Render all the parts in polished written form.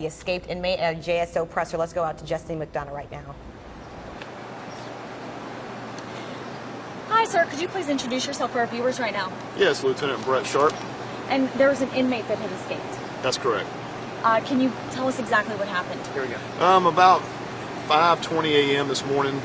The escaped inmate at a JSO presser. Let's go out to Jesse McDonough right now. Hi, sir. Could you please introduce yourself for our viewers right now? Yes, Lieutenant Brett Sharp. And there was an inmate that had escaped. That's correct. Can you tell us exactly what happened? Here we go. About 5:20 a.m. this morning,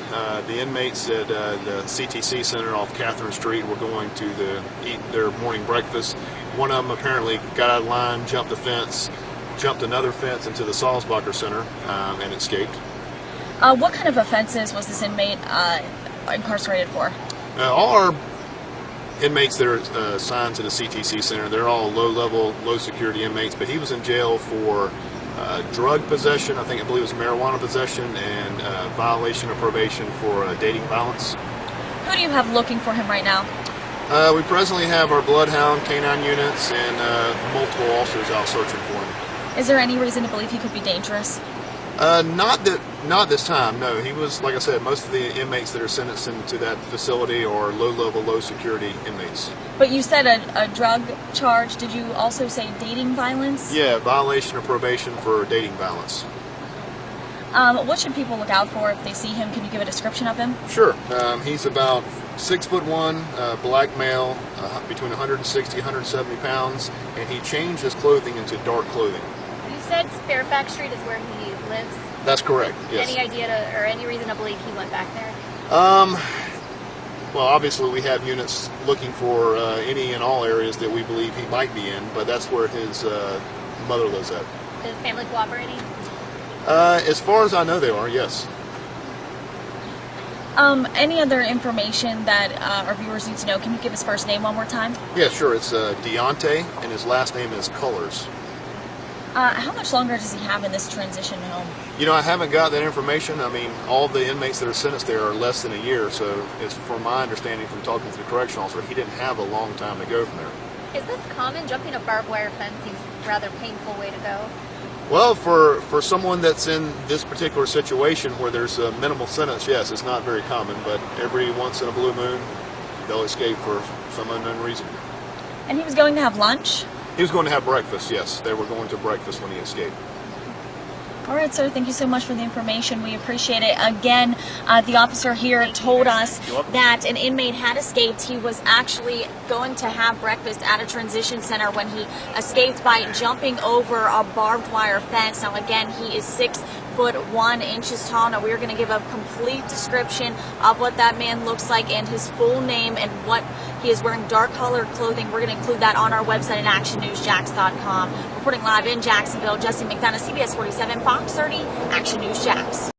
the inmates at the CTC Center off Catherine Street were going to eat their morning breakfast. One of them apparently got out of line, jumped the fence, jumped another fence into the Salzbacher Center, and escaped. What kind of offenses was this inmate incarcerated for? All our inmates that are assigned to the CTC Center, they're all low-level, low-security inmates, but he was in jail for drug possession, I believe it was marijuana possession, and violation of probation for dating violence. Who do you have looking for him right now? We presently have our bloodhound, canine units, and multiple officers out searching for him. Is there any reason to believe he could be dangerous? Not this time, no. He was, like I said, most of the inmates that are sentenced into that facility are low-level, low-security inmates. But you said a drug charge. Did you also say dating violence? Yeah, violation of probation for dating violence. What should people look out for if they see him? Can you give a description of him? Sure. He's about 6'1", black male, between 160 and 170 pounds, and he changed his clothing into dark clothing. You said Fairfax Street is where he lives? That's correct, yes. Any idea or any reason to believe he went back there? Well, obviously we have units looking for any and all areas that we believe he might be in, but that's where his mother lives at. Is family cooperating? As far as I know, they are, yes. Any other information that our viewers need to know? Can you give his first name one more time? Yeah, sure. It's Deontay, and his last name is Colors. How much longer does he have in this transition home? You know, I haven't got that information. I mean, all the inmates that are sentenced there are less than a year, so it's from my understanding from talking to the correctional officer, he didn't have a long time to go from there. Is this common? Jumping a barbed wire fence seems a rather painful way to go. Well, for someone that's in this particular situation where there's a minimal sentence, yes, it's not very common, but every once in a blue moon, they'll escape for some unknown reason. And he was going to have lunch? He was going to have breakfast, yes. They were going to breakfast when he escaped. All right, sir. Thank you so much for the information. We appreciate it. Again, the officer here told us that an inmate had escaped. He was actually going to have breakfast at a transition center when he escaped by jumping over a barbed wire fence. Now, again, he is 6'1" tall. Now, we're going to give a complete description of what that man looks like and his full name and what he is wearing dark colored clothing. We're going to include that on our website at actionnewsjax.com. Reporting live in Jacksonville, Jesse McDonough, CBS 47, Fox 30, Action News Jax.